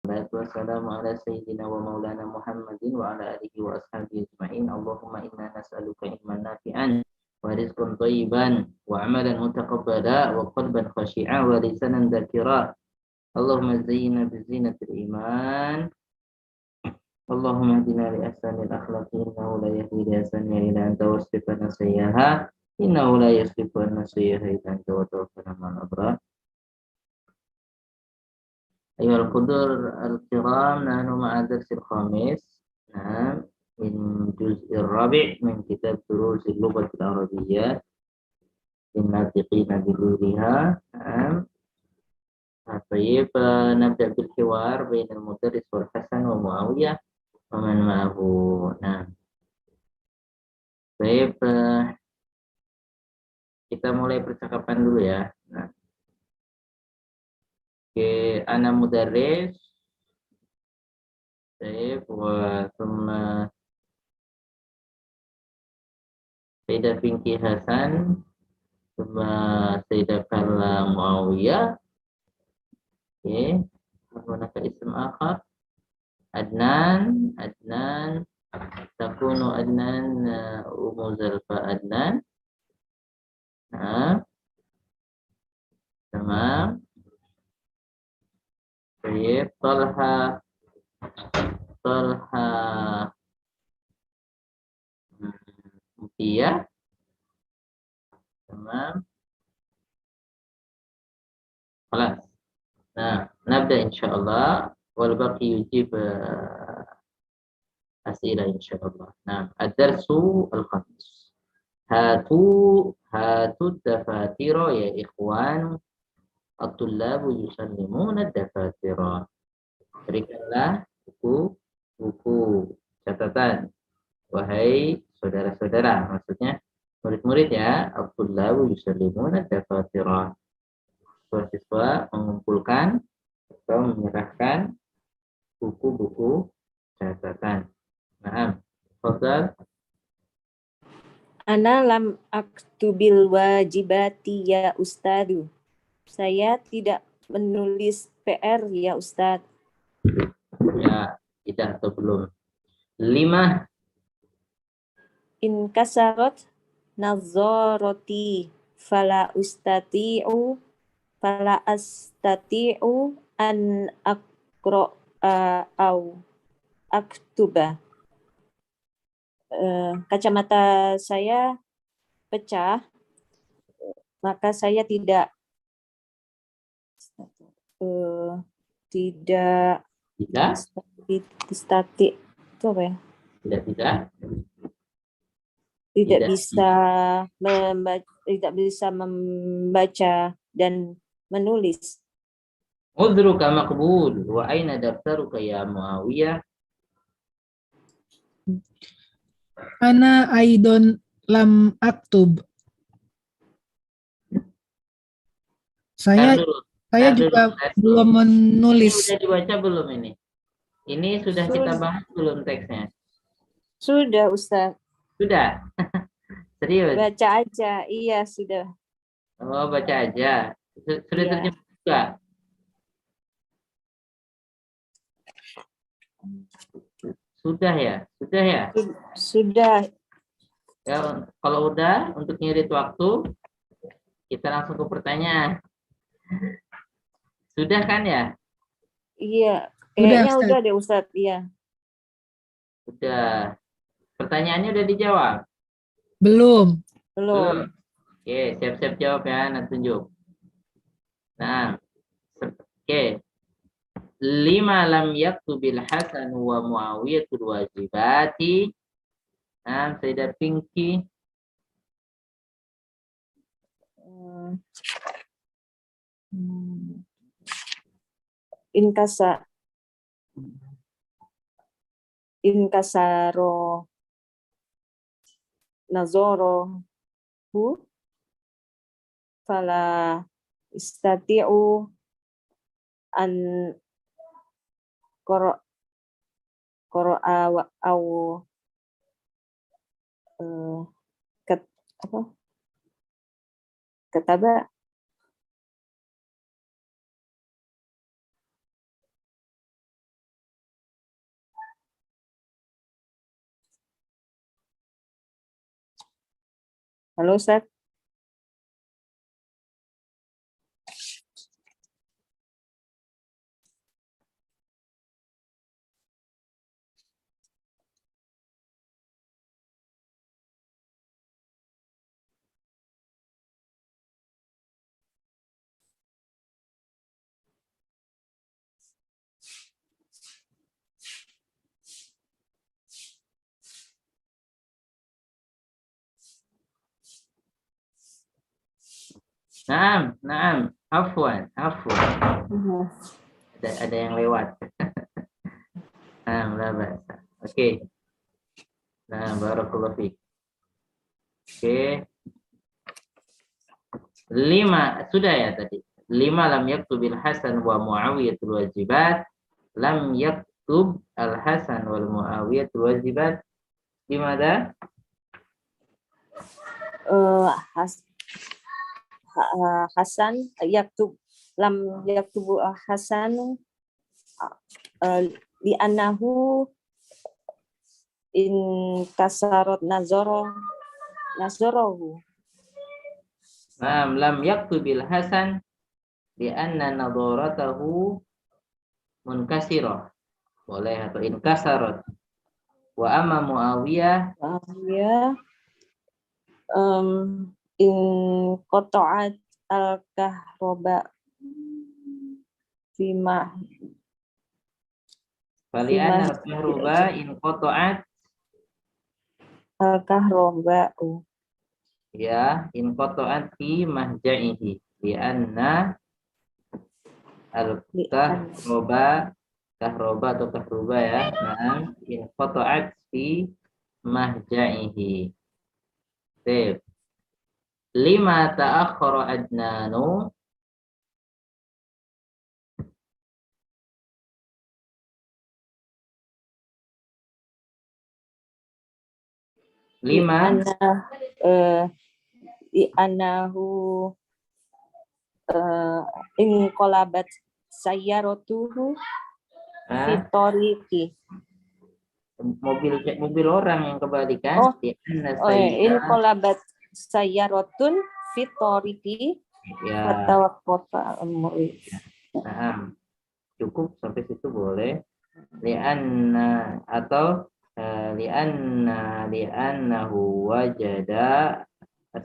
Wassalamu ala sayyidina wa maulana Muhammadin wa ala alihi wa ashabihi ajma'in. Allahumma inna nas'aluka ilman nafi'an wa rizqan thayyiban wa amalan mutaqabbala wa qalban khashi'a wa lisanan dzakira. Allahumma zayyinna bi zinatil iman. Allahumma hdina li ahsanil akhlaqi innahu la yahdi li ahsaniha illa anta wasrifna sayyaha innahu la yasrifna sayyaha illa anta wa tawaffana ma'al abrar. أيها الحضور الكرام، نحن مع الدرس الخامس من الجزء الرابع من كتاب دروس اللغة العربية للناطقين بغيرها. طيب، نبدأ بالحوار بين المدرس والحسن ومعاوية ومن معه. Baik, kita mulai percakapan dulu ya. Oke, ana mudarris. Baik, wa thumma Sayyidah Pinky Hasan, thumma Sayyidah Kalla Muawiyah. Oke, manakah ism akhar? Adnan, takunu Adnan, Ummu Zalfa Adnan. Tamam. Baik, Talha Mutia. Tamam. خلاص. نبدأ إن شاء الله والباقي يجيب أسئلة إن شاء الله. الدرس الخامس. هاتوا الدفاتر يا إخوان. الطلاب يسلمون الدفاتر. Berikanlah buku catatan, wahai saudara-saudara, maksudnya murid-murid ya. At-tullabu yusallimuna ad-dafatira. Siswa mengumpulkan atau menyerahkan buku-buku catatan. Fadhal. Ana lam aktubil wajibati ya Ustadu. Saya tidak menulis PR ya Ustad. Ya, tidak atau belum. 5. Inkasarot nazaroti fala astati'u an akro'a au aktuba. Kacamata saya pecah, maka saya tidak statik itu apa ya? Tidak bisa membaca dan menulis. Udhruka maqbul wa aina daftaruka ya Muawiyah? Ana aidon lam aktub. Saya juga belum menulis. Sudah dibaca belum ini? Ini sudah kita bahas belum teksnya? Sudah, Ustaz. Sudah? Serius? Baca aja, iya sudah. Oh, baca aja. Sudah terjemah juga? Sudah ya? Sudah. Ya, kalau udah, untuk ngirit waktu, kita langsung ke pertanyaan. Sudah kan ya? Iya, kayaknya udah deh Ustaz, iya. Udah. Pertanyaannya udah dijawab? Belum. Oke, siap-siap jawab ya, nanti tunjuk. Oke. 5 lam yaktubil Hasan wa Muawiyatul wajibati. Sayyidah Pinky. Inkasaro nazoro fala istati'u an qara'a au kataba Halo Ustaz. Naam, afwan. Ada yang lewat. Nah, la ba'sa. Oke. Nah, barakallahu fiik. Oke. 5 sudah ya tadi. 5 lam yaktubil Hasan wa Muawiyatul wajibat. Lam yaktub al Hasan wal Muawiyatul wajibat. Gimana? Hasan lam yaktubu Hasan li annahu in kasarat nazarahu. Lam yaktubil Hasan li anna nadaratahu munkasirah. Boleh atau inkasarat. Wa amma Muawiyah In qata'at al-kahroba fima Fali'anna al-kahroba in qata'at al-kahroba ya in qata'at fi mahja'ihi li'anna al-kahroba atau kahroba ya. Nah, in qata'at fi mahja'ihi. Sip. 5 ta'akhkhara Adnanu. Lima anahu in qalabat sayyaratuhu fi tariqi. Mobil orang yang kebalikan in qalabat sayyaratun fi tariqi ya. Fatawaqqafa Nah, cukup sampai situ boleh. Li'anna atau li'annahu wajada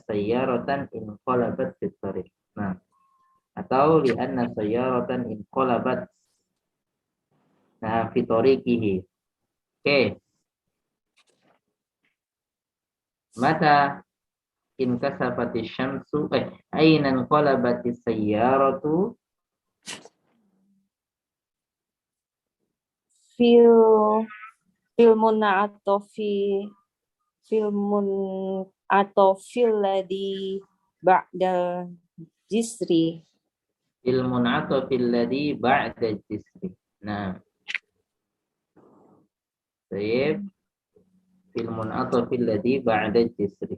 sayyaratan in qalabat fi tariq. Nah, atau li'anna sayyaratan in qalabat fi tariqihi. Oke. Mata in kasafati syamsu aina qalabatis sayyaratu filmun atau fil ladhi ba'dal jisri. ilmun atau fil ladhi ba'da jisri. Nah, baik. Ilmun atau fil ladhi ba'da jisri.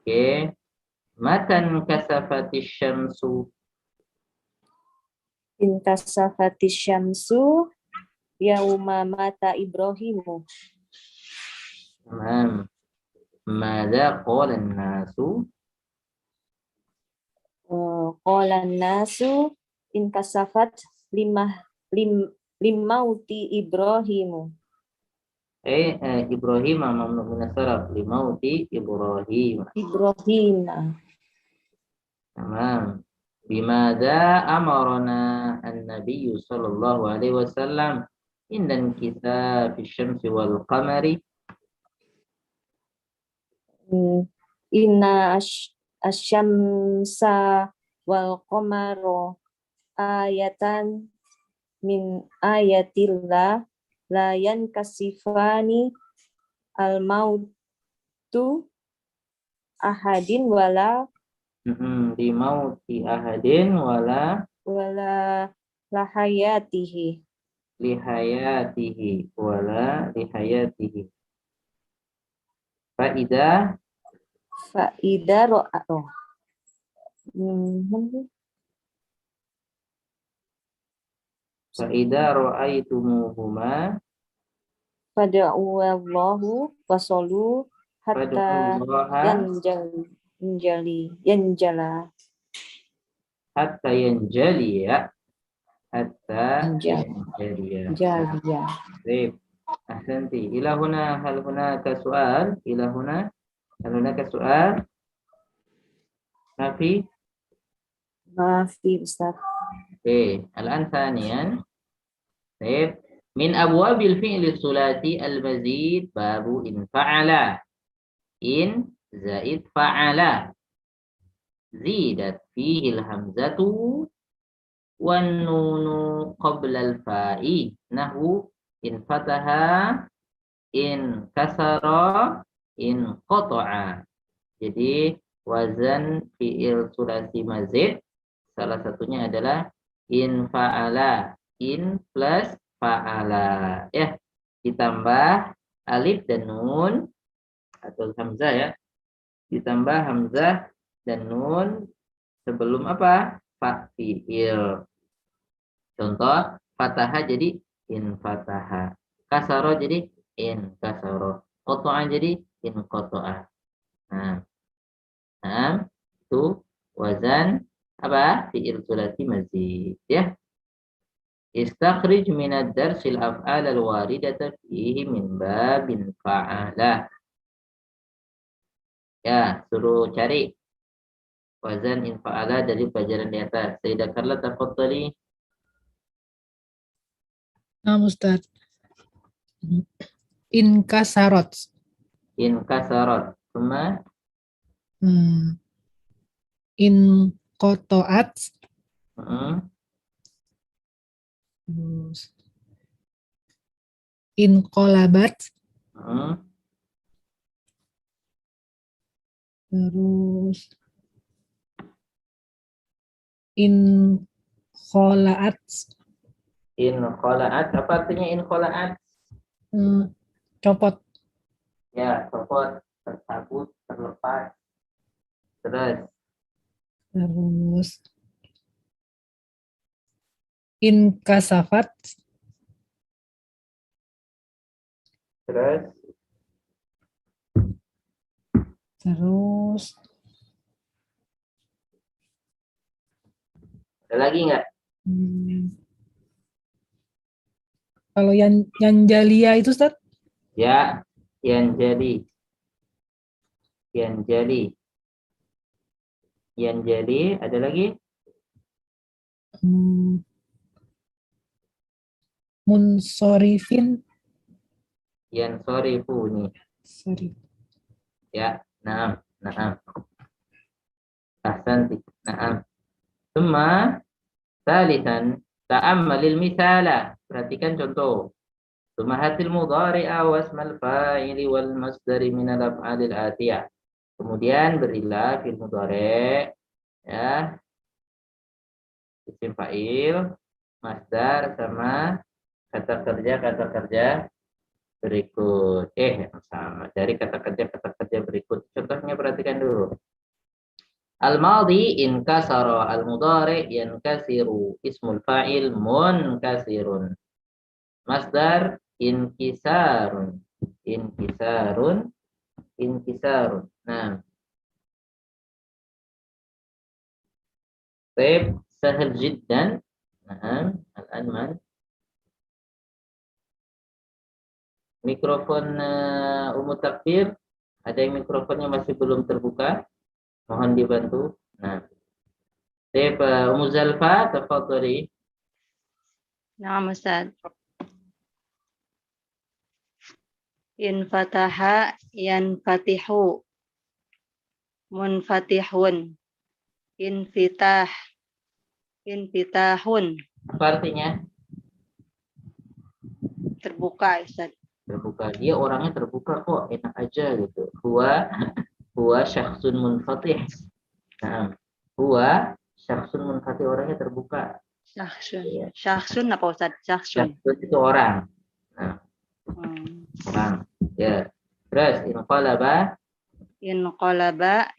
Oke. Matan kasafati syamsu. Intasafati syamsu yauma mata Ibrahimu. Nah, mada qala an-nasu? Qala an-nasu inkasafat limauti Ibrahimu. Ibrahim mamnu min as-sarf limauti Ibrahim. Tamam. Bimada amarna an-nabiy sallallahu alaihi wasallam indan kita fi syamsi wal qamari. Inna asyamsa wal qamaro ayatan min ayatillah la yankasifani al mautu ahadin wala Di mauti ahadin wala lahayatihi lihayatihi wala lihayatihi. Faidah ro'ato. Faidah ro'aitumuhuma Fada'u Allahu wasallu hatta Fad'ullaha yanjala hatta yanjali ya. Hatta Yanjali. yanjali ya. jaliya. Baik. Ahsanti. Ila huna hal hunaka su'al? Ila huna hal hunaka su'al? Nafi? Maafi Ustaz. Oke. Al-an thaniyan. Baik. Min abwabil fi'li sulati al-mazid babu in fa'ala. In zaid fa'ala. Zidat fihi al-hamzatu wan nunu qabla al-fa'i. Nahu in fataha, in kasara, in qata'a. Jadi wazan fi'il sulasi mazid salah satunya adalah in fa'ala. In plus fa'ala. Ya, ditambah alif dan nun atau hamzah ya. Ditambah hamzah dan nun sebelum apa? Fa fi'il. Contoh, fataha jadi in fataha. Kasara jadi in kasara. Qata'a jadi in qata'a. Nah, itu wazan apa? Fi'il sulasi mazid ya. Istakhrij min ad-darsil af'al al-waridata fihi min babin fa'ala. Ya, suruh cari wazan in fa'ala dari pelajaran di atas. Sayyidah Carla tafadhali. Nah, Ustaz. In kasarot. In kasarat. Suma In kotoat. Terus in kolabat. Terus in kholaat. In khola'at. Apa artinya in khola'at? Copot. Ya, copot, tercabut, terlepas. Terus in kasafat. Terus Ada lagi nggak? Kalau yang jalia itu Ustaz? Ya, yang jadi. Ada lagi? Munsorifin. Yang sorifu nih. Sorry. Ya, naam. Ahsanti. Naam. Summa salisan ta'ammalil misala. Perhatikan contoh. Summa hatil mudhari'a wasmal fa'ili wal masdari minal af'alil atiyah. Kemudian berilah fi'il mudhari' ya. Isim fa'il, masdar sama kata kerja berikut. Sama dari kata kerja berikut. Contohnya perhatikan dulu. Al-madhi inkasara, al-mudhari yankasiru, ismul fa'il munkasirun. Masdar inkisarun. Nah, baik, sahal jiddan. Nah, al-anman. Mikrofon Ummu Takbir, ada yang mikrofonnya masih belum terbuka? Mohon dibantu. Nah, baik, Ummu Zalfa, tafadhali. Naam Ustaz. In fataha yanfatihu. Munfatihun. Infitahun. Apa artinya? Terbuka Ustaz. Terbuka. Dia orangnya terbuka kok, enak aja gitu. Huwa syakhsun munfatih. Nah, huwa syakhsun munfatih, orangnya terbuka. Syakhsun apa Ustaz? Syakhsun itu orang. Nah, orang. Ya. Terus inqalaba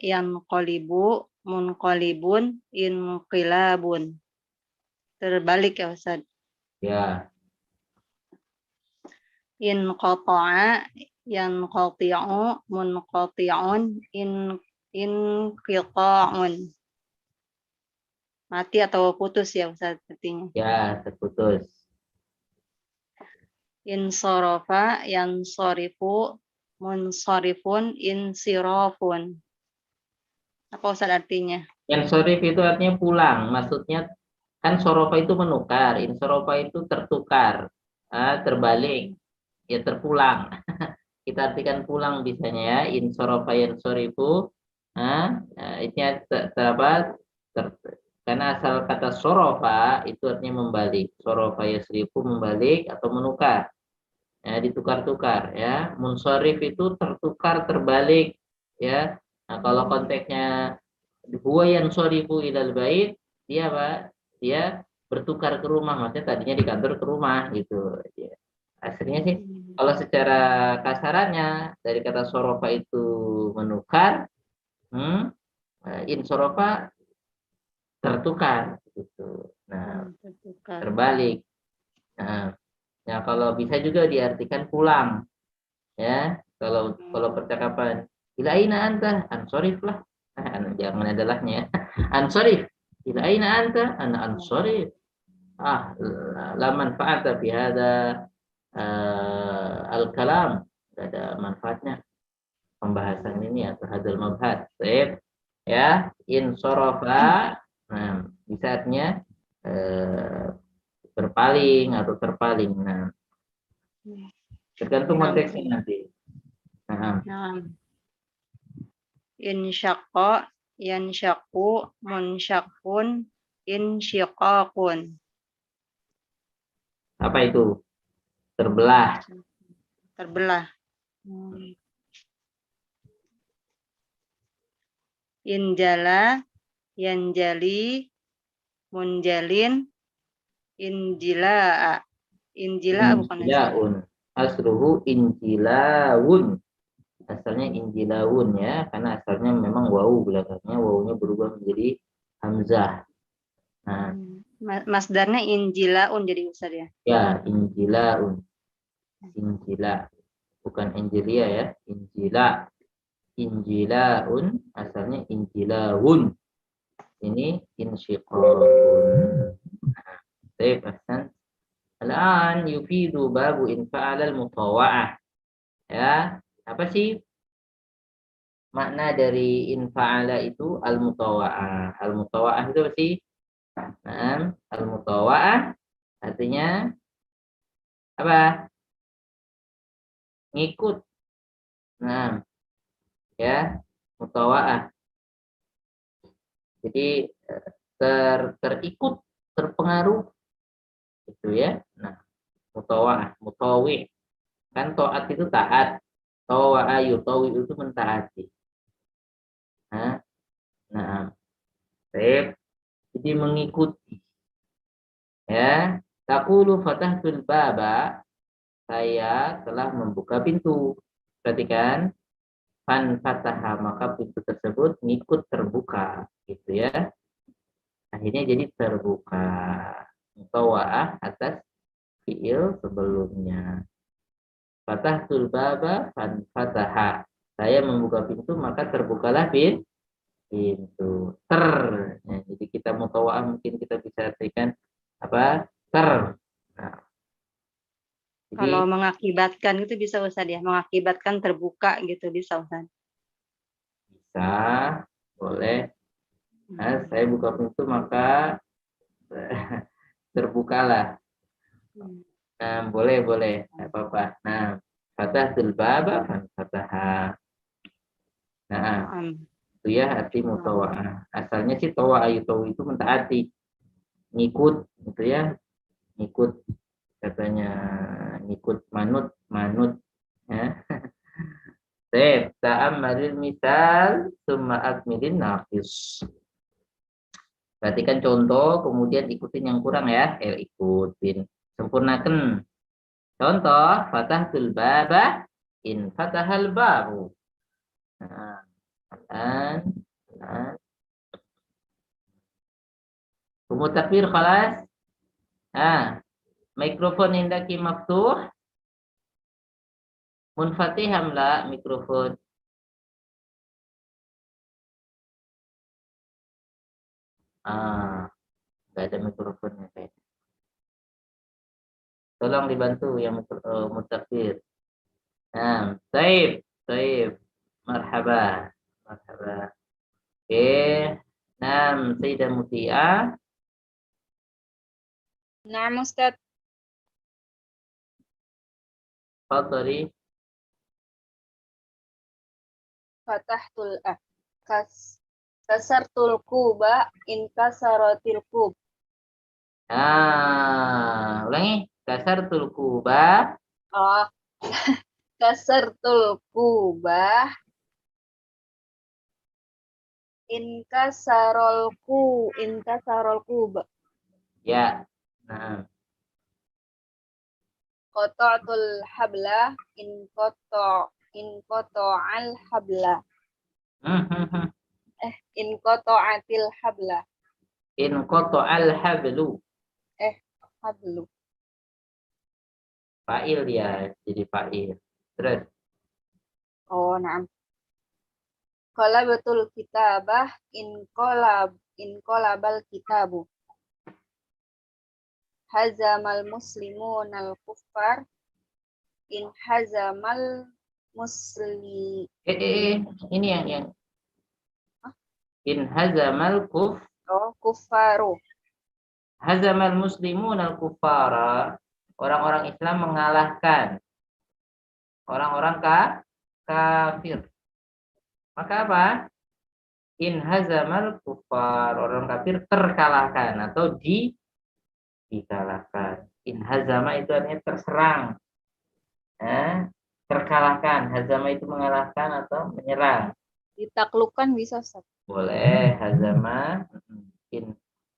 yanqalibu munqalibun inqilabun. Terbalik ya Ustaz. Ya. Inqata'a yanqati'u, munqati'un, inqita'un. Mati atau putus ya Ustaz artinya. Ya, terputus. Insarafa, yansarifu, munsarifun, insirafun. Apa Ustaz artinya? Yang sorif itu artinya pulang. Maksudnya kan sorofa itu menukar, insorofa itu tertukar, terbalik, ya terpulang. Kita artikan pulang bisanya ya, insorofa yansorifu. Ini karena asal kata sorofa itu artinya membalik. Sorofa yasrifu membalik atau menukar. Ya, ditukar-tukar ya. Munsorif itu tertukar, terbalik ya. Nah, kalau konteksnya huwa yansorifu ilal bait, dia apa? Dia bertukar ke rumah, maksudnya tadinya di kantor ke rumah gitu. Ya. Aslinya sih kalau secara kasarannya dari kata sorofa itu menukar, insorofa tertukar gitu. Nah, Tertukar. terbalik. Nah, ya kalau bisa juga diartikan pulang. Ya, kalau percakapan ila aina anta ansorif lah. Jangan ada lahnya. Ansorif. Ila aina anta ana ansorif. La manfaata fi hada al-kalam. Tidak ada manfaatnya pembahasan ini atau hadal mabhad. Baik. Ya, insorofa. Nah, bisa artinya berpaling atau terpaling. Nah, tergantung konteksnya nanti. Nah, Insyaqqa, yansyaqqu, munsyaqqun, insyiqaqun. apa itu? Terbelah. Terbelah. Injala, yanjali, munjalin, injilaa. Injila bukan Ustaz? Injilaun. Asluhu injilawun. Asalnya injilawun ya, karena asalnya memang wawu belakangnya, wawunya berubah menjadi hamzah. Nah, Masdarnya injilaun jadi Ustaz ya. ya injilaun. Injila, bukan Angelia ya, injila. Injilaun asalnya injilawun. Ini insyiqaqun. Baik, Hasan. Al-an yufidu babu in fa'ala al-mutawa'ah. Ya, apa sih makna dari in fa'ala itu al-mutawa'ah? Al-mutawa'ah itu apa sih? Nah, al-mutawa'ah artinya apa? Ngikut. Nah, ya, mutawa'ah. Jadi terikut, terpengaruh gitu ya. Nah, mutawa'ah, mutawi. Kan taat itu taat. Tawa'a yutawi itu mentaati. Nah, baik. Jadi mengikuti. Ya, taqulu fatahtul baba, saya telah membuka pintu. Perhatikan, fan fataha, maka pintu tersebut ngikut terbuka, gitu ya. Akhirnya jadi terbuka. Mutawa'ah atas fiil sebelumnya. Fatahtul baba fan fataha. Saya membuka pintu maka terbukalah pintu. Ya, jadi kita mutawa'ah mungkin kita bisa artikan apa? Nah, jadi, kalau mengakibatkan itu bisa Ustaz ya, mengakibatkan terbuka gitu bisa Ustaz. bisa, boleh. Nah, saya buka pintu maka terbukalah. Nah, boleh, nggak apa-apa. Nah, fatahtul baba fan fataha. Nah, itu ya arti mutawa'ah. Asalnya sih tawa'a yutawi itu mentaati, ngikut gitu ya, ngikut katanya, ngikut manut ya. Ta'ammalil misal summa akmilin nafis. Perhatikan contoh kemudian ikutin yang kurang ya, ikutin, sempurnakan. Contoh, fatahtul baba in fatahal babu. Nah, Umut takbir khalas. Mikrofon indaki maftuh. Munfatiham lah mikrofon. Nggak ada mikrofonnya kayaknya. Tolong dibantu yang mutakbir. Nah, taib, taib. Marhaba, marhaba. Oke. Nah, Sayyidah Mutia. Naam Ustaz. Fadhali. Fatahtul kasartul kuba in kasaratil kub. Ulangi. Kasartul kuba. Oh, kasartul kuba in kasarol kuba. Ya. Nah. Qata'tul habla in al habla. In qata'atil habla. In qata'al hablu. Hablu. Fa'il dia, jadi fa'il. Terus. Oh, naam. Qalabatul kitabah in qalabal kitabu. Hazamal muslimun al kuffar in hazamal Ini yang in hazamal kuffaru. hazamal muslimun al kuffara. Orang-orang Islam mengalahkan orang-orang kafir. Maka apa? In hazamal kuffar. Orang kafir terkalahkan atau dikalahkan. In hazama itu artinya terserang. Terkalahkan. Hazama itu mengalahkan atau menyerang. Ditaklukkan bisa, Ustaz. Boleh, hazama.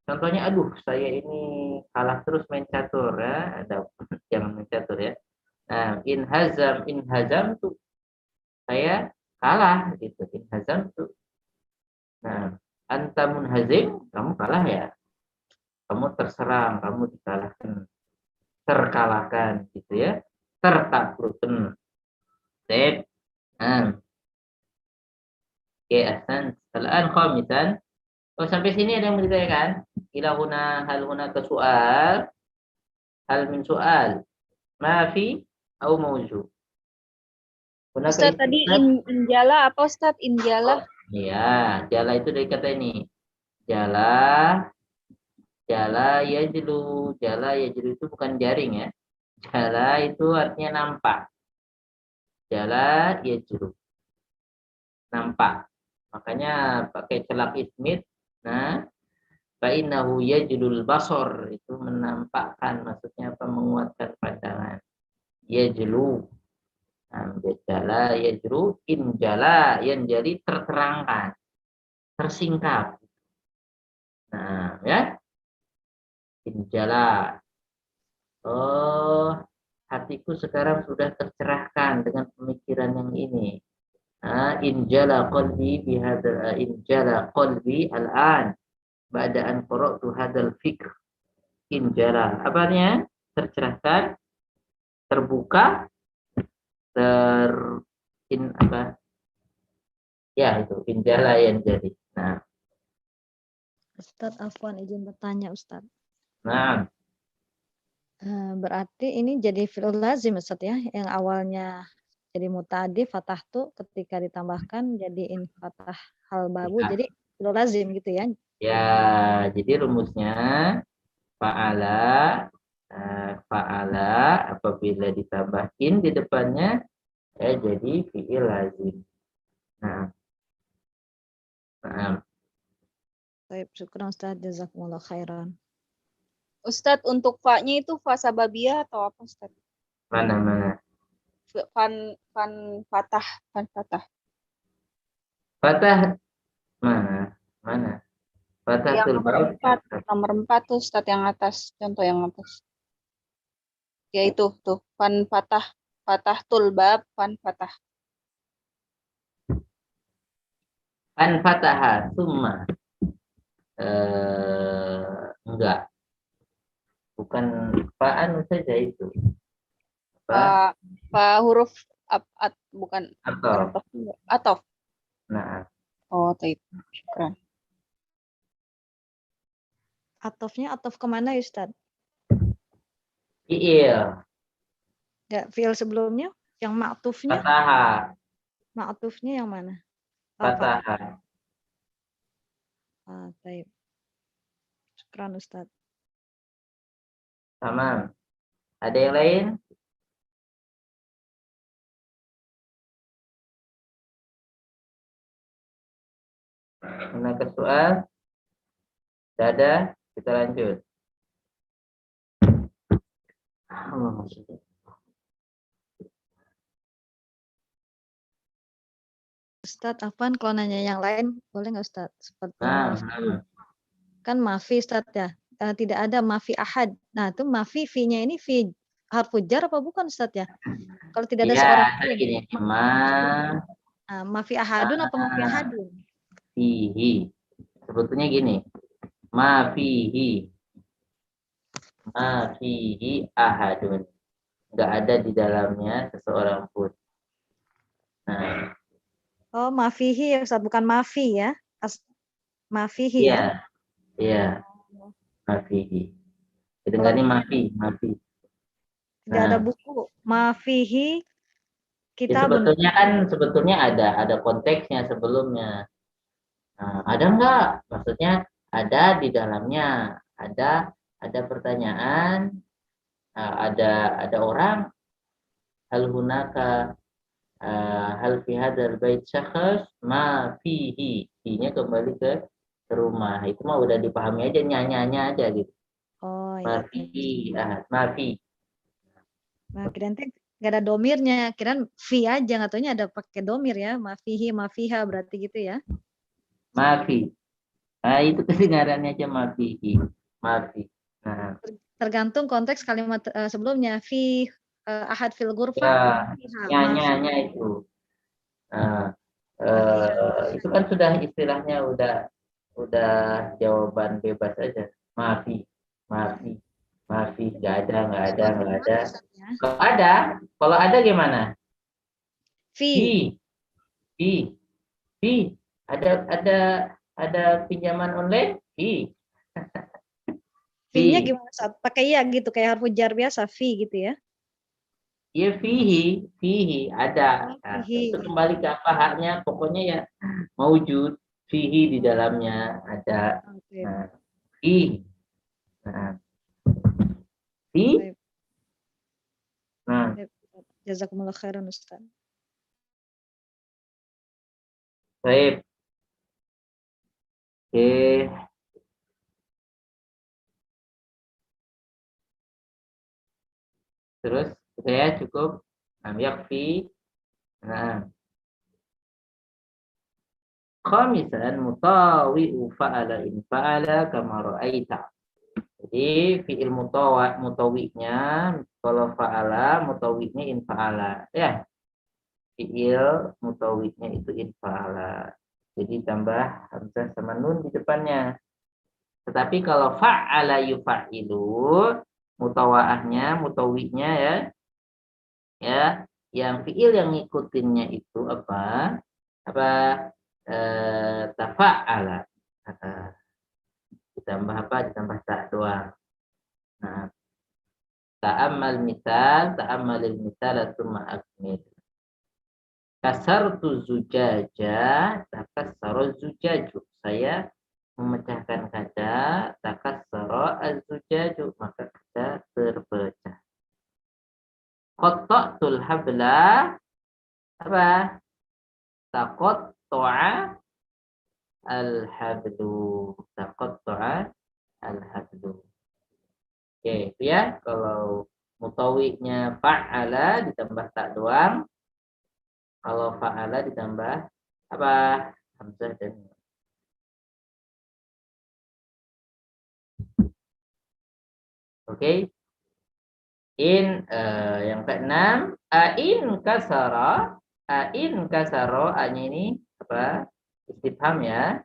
Contohnya, aduh, saya ini kalah terus main catur ya. Jangan main catur ya. Nah, in hazam tuh saya kalah gitu. In hazam tuh. Nah, anta munhazim, kamu kalah ya. Kamu terserang, kamu dikalahkan, terkalahkan gitu ya. Tertaklukkan. Sip. Oke, ahsan. Al-an khamisan. Oh, sampai sini ada yang mau ditanyakan? Ila huna hal huna ke soal. Hal min soal. Ma fi au mawju. Ustaz tadi injala apa Ustaz? Injala. Iya, jala itu dari kata ini. Jala yajlu. Jala yajlu itu bukan jaring ya. Jala itu artinya nampak. Jala yajlu. Nampak. Makanya pakai celak ismit. Nah, fa'innahu yajlul basor, itu menampakkan, maksudnya apa, menguatkan pandangan. Yajlu. Nah, jala yajlu, injala yang jadi terterangkan, tersingkap. Nah, ya. Injala. Oh, hatiku sekarang sudah tercerahkan dengan pemikiran yang ini. Injala qalbi bihadzal injala qalbi al-an ba'da an qara'tu hadzal fikr. Injala, apanya? Tercerahkan, terbuka, apa? Ya, itu injala yang jadi. Nah, Ustadz Afwan izin bertanya Ustadz. nah, Berarti ini jadi fi'il lazim Ustadz ya, yang awalnya jadi muta'addi fatah tuh ketika ditambahkan jadi fatah hal babu ya. jadi fi'il lazim gitu ya. Ya, jadi rumusnya fa'ala apabila ditambahin di depannya jadi fi'il lazim. Nah. Baik, syukran Ustadz, jazakumullah khairan. Ustadz untuk fa-nya itu fa sababiyah atau apa Ustadz? Mana? Fan fatah. Fatah mana? Fatah Yang nomor 4 tuh Ustadz yang atas, contoh yang atas. Yaitu tuh fan fatah tulbab fan fatah. Fan fataha summa. Enggak. Bukan fa'an saja itu. Fa huruf bukan Atau. atof. Atof. Nah, Oh, taib. Syukran. Atofnya atof kemana Ustaz? fi'il, Ya, fiil sebelumnya yang ma'tufnya, fathah, ma'tufnya yang mana? fathah. Taib. Syukran Ustaz. Tamam. Ada yang lain? Ada soal? Tidak ada? Kita lanjut. Ustaz, Afwan kalau nanya yang lain boleh nggak Ustaz? Seperti Nah, kan mafi Ustaz ya, tidak ada mafi ahad. Nah itu mafi fi-nya ini fi harfu jar apa bukan Ustaz ya? Kalau tidak ada iya, seorang ada pun. gini. Mafi ahadun apa mafi ahadun? Fihi. Sebetulnya gini. Ma fihi ahadun. Enggak ada di dalamnya seseorang pun. Nah, Oh mafihi ya Ustaz, bukan mafi ya? Mafihi iya, ya? iya, ma fihi. Kedengarannya mafi. Tidak ada Nah, buku mafihi ya kitabun. sebetulnya ada konteksnya sebelumnya. Nah, ada enggak? Maksudnya ada di dalamnya. Ada pertanyaan, ada orang, hal hunaka hal fi hadzal bait syakhs ma fihi. Fihi-nya kembali ke rumah. Itu mah udah dipahami aja, nyanyanya aja gitu. Oh Ma ya. fihi, ma fi. Nah, kirain teh nggak ada domirnya, kirain fi aja, nggak taunya ada pakai domir ya, mafihi, mafiha berarti gitu ya. Ma fi. Nah, itu kedengarannya aja ma fihi. Ma fi. Nah, Tergantung konteks kalimat sebelumnya, fi ahad fil ya, ghurfah atau mafiha, nyanyanya itu. Nah, mafiha. itu kan sudah istilahnya udah jawaban bebas aja. Maafi, maafi, nggak ada. Ya. Kalau ada gimana? Fi, Fi, fi, fi. Ada pinjaman online? Fi, fi-nya fi. gimana saat pakai ya gitu kayak harfu jar biasa, fi gitu ya. Ya fihi ada. Nah, itu Fihi. kembali ke apa haknya? Pokoknya ya maujud fihi di dalamnya ada. Oke. Nah, fi. Nah, fi. Baik. Nah, Jazakumullah khairan Ustaz. baik. Oke. Terus saya cukup. Nah, yakfi. Nah, khamisan mutawi'u fa'ala in fa'ala kama ra'aita. Jadi fi'il mutawi'nya kalau fa'ala, mutawi'nya in fa'ala. Ya, fi'il mutawi'nya itu in fa'ala. Jadi tambah hamzah sama nun di depannya. Tetapi kalau fa'ala yufa'ilu, mutawi'nya ya, yang fi'il yang ngikutinnya itu apa? Tafa'ala. Ditambah apa? Ditambah tak doang. Nah, ta'ammalil misal tsumma akmil. Kasartu zujaja, takassara zujaju. Saya memecahkan kaca, takassara az-zujaju, maka kaca terpecah. Qatta'tul habla, apa? Taqatta'a al-hablu. Taqatta'a al-hablu. Oke, itu ya. Kalau mutawi'nya fa'ala ditambah tak doang. Kalau fa'ala ditambah apa? Hamzah dan nun. Oke. Yang keenam, ain kasara. Ain kasara, A-nya ini apa? Istifham ya.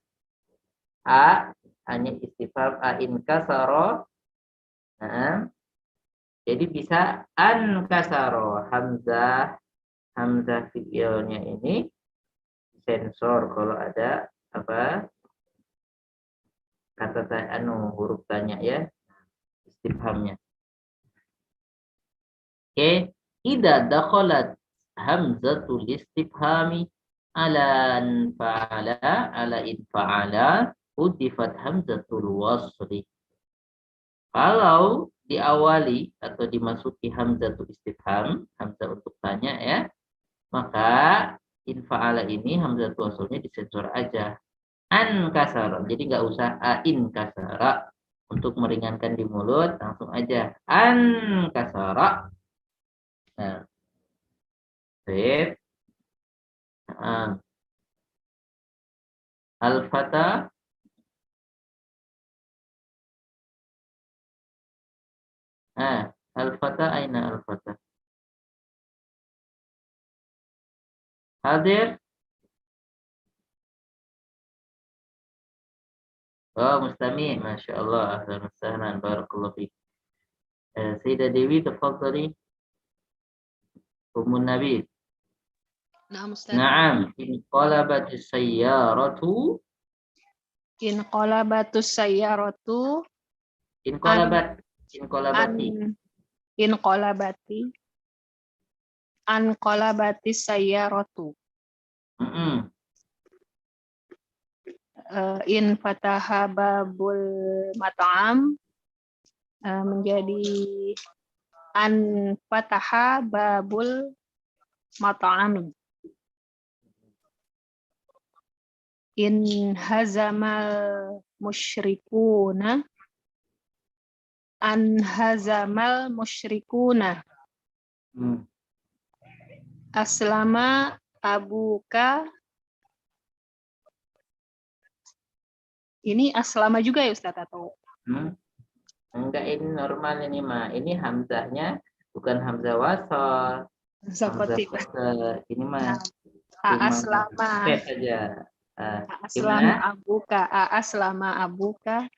A-nya istifham, ain kasara. Nah, jadi bisa an kasaro, hamzah hamzah fi'ilnya ini sensor kalau ada apa kata huruf tanya ya, istifhamnya. Oke, idza dakhalat hamzatul istifhami ala fa'ala ala in fa'ala udifat hamzatul wasli. Kalau diawali atau dimasuki hamzatul istifham, hamzah untuk tanya ya, maka in fa'ala ini hamzatul waslnya disensor aja. An kasara, jadi nggak usah ain kasara. Untuk meringankan di mulut langsung aja an kasara. Nah, sip. Al-fata al-fata aina al-fata? Hadir? Oh, mustami, Masya Allah, ahlan wa sahlan, barakallahu fiik. Sayyidah Dewi, tafadhali. Ummun Nabi. Naam Ustaz. Naam, inqalabatis sayyaratu. Inqalabatus sayyaratu Inqalabati. Anqalabatis sayyaratu. In fataha babul mat'am menjadi an fataha babul mat'am. In hazamal musyrikuna an hazamal musyrikuna. Aslama abuka. Ini aslama juga ya Ustaz atau? Enggak, ini normal ini mah. Ini hamzahnya bukan hamzah wasal. Hamzah wasal. Ini mah Aslama. Aja. Aslama abuka. Aslama abuka.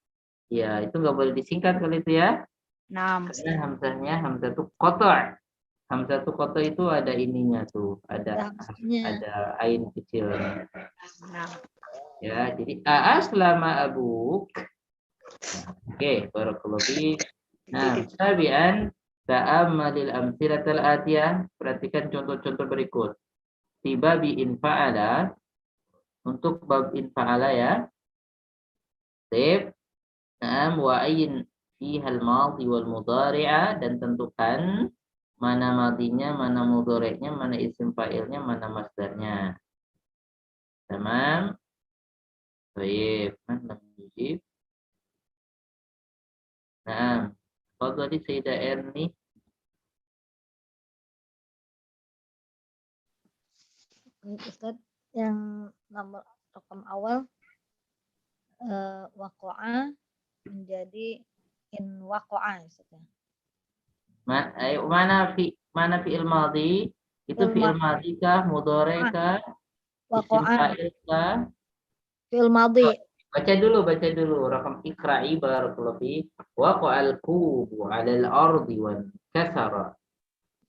Ya, itu nggak boleh disingkat kalau itu ya. Nah, karena hamzahnya hamzah tuh qata'. Hamzah tuh qata' itu ada ininya tuh, ada ain kecil. Nah. Ya, jadi aslama abuk. Oke, barakallahu fiik. Nah, sabian ta'ammalil amtsilatal atiyah. Perhatikan contoh-contoh berikut. Tiba bi in fa'ala, untuk bab in fa'ala ya. Sip. Naam wa ayin fihal madhi wal mudhari'a, dan tentukan mana madinya, mana mudhari'nya, mana isim fa'ilnya, mana masdarnya. Tamam. Baik, mana mujib? Nah, tadi Sayyidah Erni. Ustaz, yang nomor rokam awal waqa'a menjadi in waqa'a Ustaz. Mana fi'il madhi? Itu fi'il madhi kah, mudhari kah, isim fa'il kah? Fi'il madhi. Baca dulu rakam ikra'i barakallahu fi. Waqa'al kubu 'alal ardi wan kasara.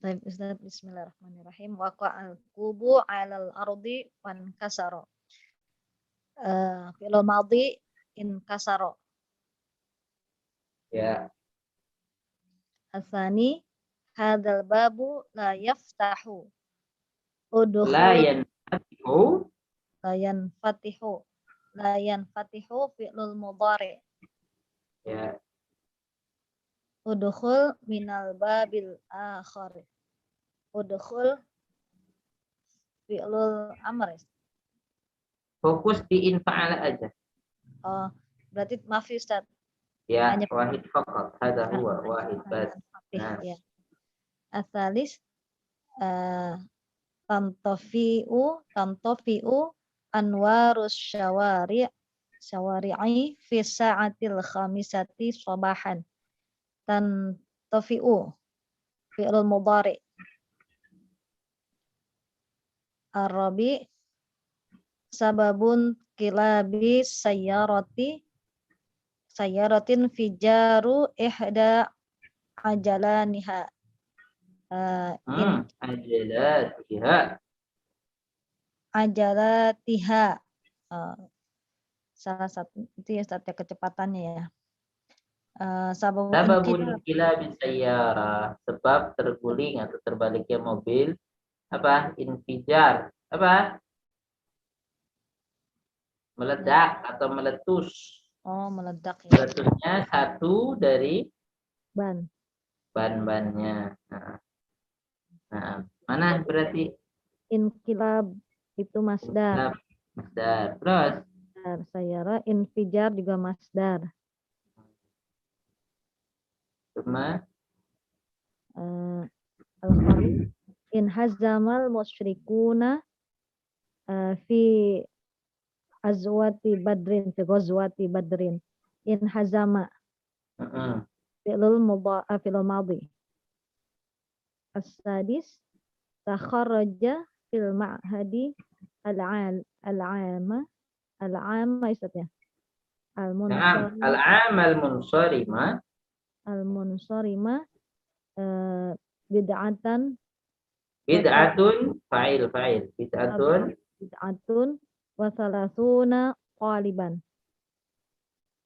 Baik Ustaz, bismillahirrahmanirrahim. Waqa'al kubu 'alal ardi wan kasara. Fi'il madhi in kasara. Ya. Asani hadzal babu la yaftahu. Udkhul la yanfatihu fi'lul mudhari. Ya. Udkhul minal babil akhir. Udkhul fi'lul amr. Fokus di in fa'ala aja. Oh, berarti maaf Ustaz. Ya, hanya wahid faqat. Hadza huwa wahid bas. Nah. Ya. Asalis tantofi'u anwarus syawari'i fi sa'atil khamisati sabahan. Tantofi'u fi'lul mudhari. Arabi sababun kilabi sayyaratin fijaru ihda ajalaniha. In Ajalatiha. ajalatiha. Salah satu itu ya Ustaz ya, kecepatannya ya. Sababun Sababun inkilab inqilabi sayyara, sebab terguling atau terbaliknya mobil apa? Infijar. Apa? Meledak atau meletus. meledak ya. Meletusnya satu dari Ban. ban-bannya. Nah, mana berarti Inkilab itu masdar. masdar. Terus Sayara infijar juga masdar. cuma Al-Khalid in hazamal musyrikuna fi azwati badrin fi ghazwati badrin in hazama fi'lul madi as-sadis takharraja fil ma'hadi al-'ama isatnya al-munsarima al-munsarima bid'atan fa'il bid'atun wa thalathuna qaliban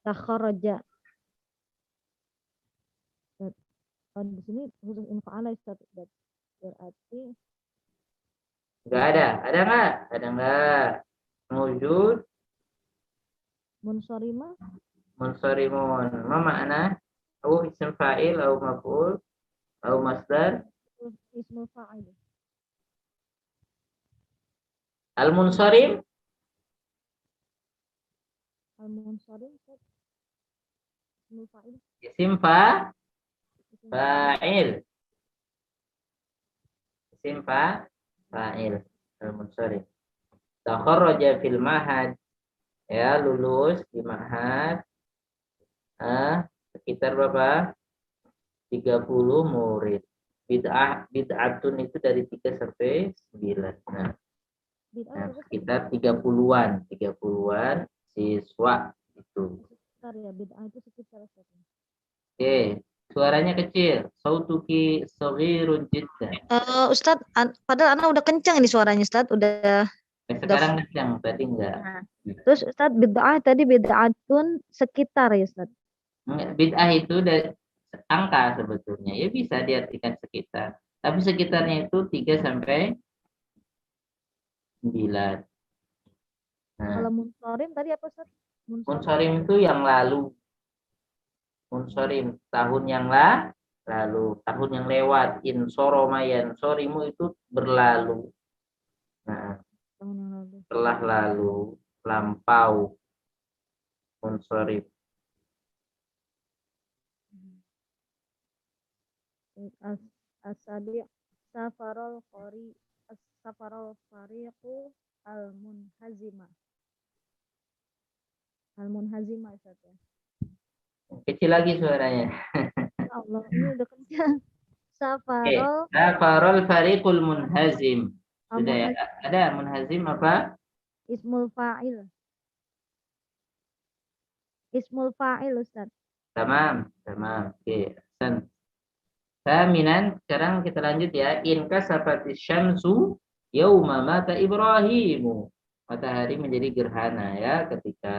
takharaja. Di sini khusus infa'ala berarti enggak ada enggak wujud munsarima munsarimun ma makna ism fa'il atau maf'ul atau masdar ismul fa'il. al-munsarim Al-munsarim ismul fa'il. isim fa'il al-munsarim. Takharraja fil mahad, ya lulus di mahad sekitar berapa? 30 murid. Bid'atun itu dari 3 sampai 9. Nah, sekitar 30-an siswa itu. Sekitar ya, bid'ah itu sekitar. Oke, suaranya kecil. Sautuki saghirun jiddan. Ustadz, padahal anak udah kencang ini suaranya Ustadz, udah. Sekarang kencang, tadi enggak. Terus Ustadz bid'ah tadi bid'atun sekitar ya Ustadz. Bid'ah itu dari angka sebetulnya. Ya bisa diartikan sekitar. Tapi sekitarnya itu 3 sampai 9. Kalau munsarim tadi apa Ustadz? Munsarim itu yang lalu. Munsarim tahun yang lalu, tahun yang lewat. Insoroma yansorimu itu berlalu. Nah, Tahun yang lalu. telah lalu, lampau. Munsarim. As-sabi' safarul fariqu al-munhazima. Al-munhazima Ustaz ya. Kecil lagi suaranya. Allah, ini udah kencang. Safarul fariqul munhazim. Sudah ya? Ada munhazim apa? Ismul fa'il. Ismul fa'il Ustaz. Tamam. Oke, Hasan. Thaminan, sekarang kita lanjut ya. In kasafati syamsu yauma mata Ibrahimu. Matahari menjadi gerhana ya ketika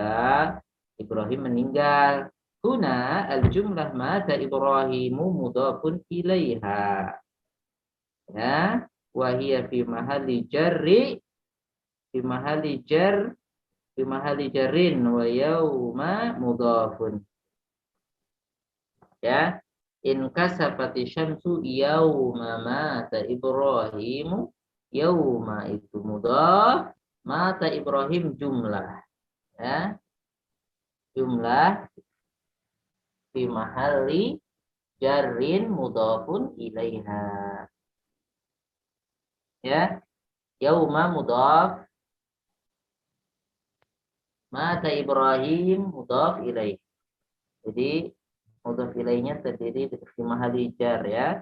Ibrahim meninggal. Huna al-jumlah mata Ibrahimu mudhafun ilaiha. Ya, wa hiya fi mahalli jarrin wa yauma mudhafun. Ya. In kasafati syamsu yauma mata Ibrahimu, yauma itu mudhaf, mata Ibrahim jumlah. Ya. Jumlah fi mahalli jarrin mudhafun ilaiha. Ya. Yauma mudhaf, mata Ibrahim mudhaf ilaih. Jadi mudhaf ilaihnya terdiri dari mahalli jar ya.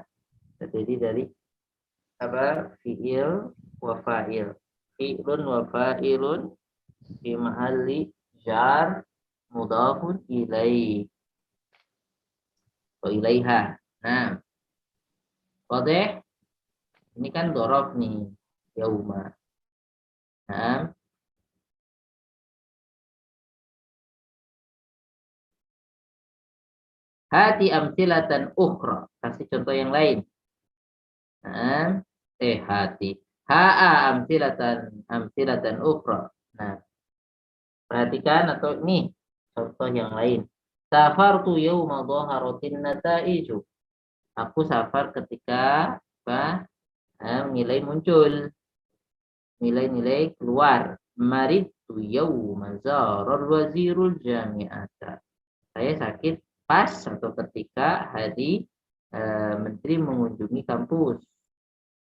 Terdiri dari apa? Fi'il wa fa'il. Fi'lun wa fa'ilun fi mahalli jar mudhafun ilaih. Wa ilaiha. Nah. Wadih? Ini kan dorof nih, yauma. Nah, hati amsilatan ukhra. Kasih contoh yang lain. Nah, hati. Ha'a amsilatan ukhra. Nah, perhatikan atau ini contoh yang lain. Safartu yawma dhaharatin nata'iju. Aku safar ketika nilai muncul. Nilai-nilai keluar. Maritu yawma zarar wazirul jami'ata. Saya sakit pas atau ketika hari menteri mengunjungi kampus.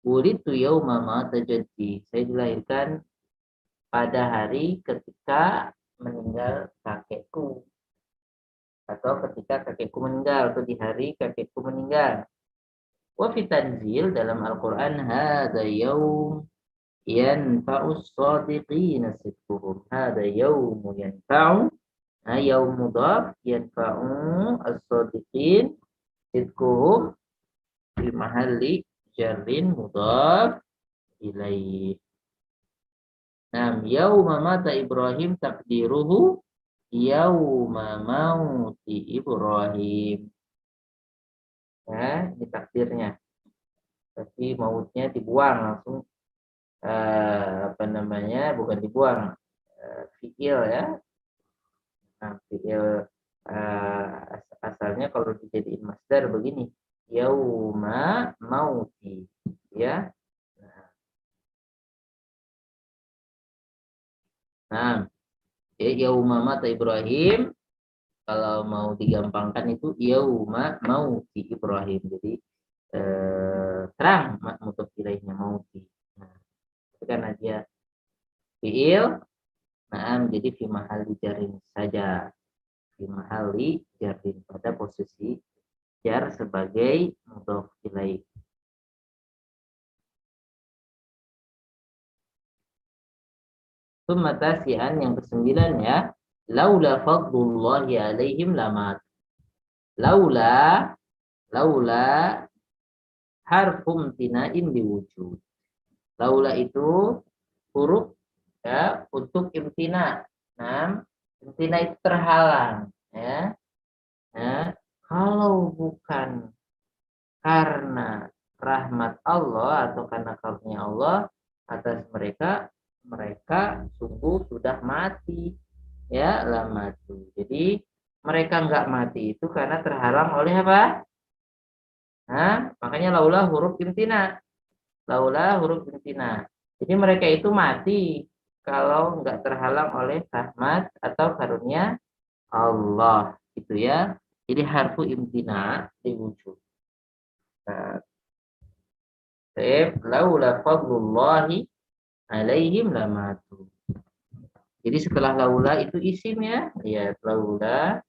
Wulitu yauma mata jaddi. Saya dilahirkan pada hari ketika meninggal kakekku. Atau ketika kakekku meninggal. Atau di hari kakekku meninggal. Wa fi tanzil dalam Al-Quran. Hada yaum yanfa'us sadiqina sidquhum. Hada yaumu yanfa'u. Yaum mudhaf yanfa'u as-sadiqin sidquhum. Fi mahalli jarrin mudhaf ilaih. Nam yauma mata Ibrahim takdiruhu yauma mauti Ibrahim. Ya, ini takdirnya. Tapi mautnya dibuang langsung bukan dibuang, fiil ya. Nah, fiil asalnya kalau dijadiin masdar begini, yauma mauti, ya. Nah, yauma mata Ibrahim, kalau mau digampangkan itu yauma mauti Ibrahim. Jadi terang mutaf ilaihnya mauti. Nah, itu karena dia fiil, nah jadi fi mahalli jarin saja. Fi mahalli jarin, pada posisi jar sebagai mudhaf ilaih. Tasian yang ke-9 ya. Laula fadlullahi alaihim lamat. Laula harfum tinain diwujud. Laula itu huruf ya untuk imtina. Nah, imtina itu terhalang ya. Nah, kalau bukan karena rahmat Allah atau karena karunia Allah atas mereka sungguh sudah mati ya, lamatu. Jadi mereka nggak mati itu karena terhalang oleh apa? Nah, makanya laula huruf imtina. Laula huruf imtina. Jadi mereka itu mati kalau nggak terhalang oleh rahmat atau karunia Allah, gitu ya. Jadi harfu imtina diwujud. Nah, laula fadlullahi alaihim lamatu. Jadi setelah laula itu isimnya, ya laula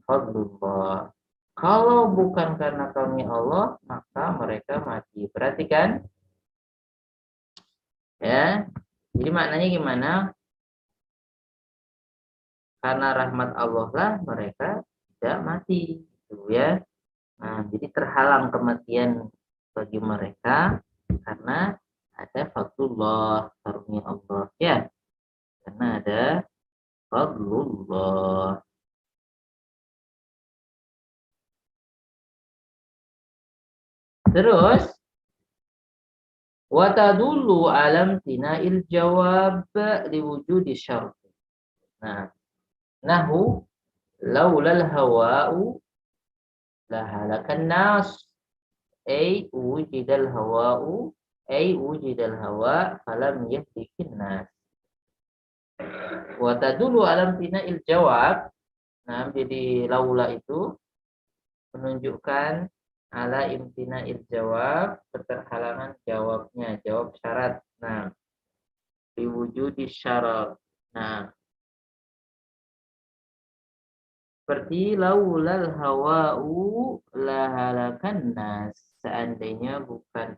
fadlullah. Kalau bukan karena karunia Allah, maka mereka mati. Perhatikan. Ya. Jadi maknanya gimana? Karena rahmat Allah lah mereka tidak mati, gitu ya. Nah, jadi terhalang kematian bagi mereka karena ada fadlullah, karunia Allah, ya. Karena ada fadlullah. Terus wa tadullu alam tina'il jawab liwujudi syart. Nah, nahu laulal hawa'u lahalakan nas ay wujidal hawa'u ay wujidal hawa falam yahdikin nas. Wa tadullu alam tina'il jawab. Nah, jadi laula itu menunjukkan ala imtina'il jawab, keterhalangan jawabnya, jawab syarat. Nah, diwujudi syarat. Nah, seperti laulal hawa'u lahalakan nas. Seandainya bukan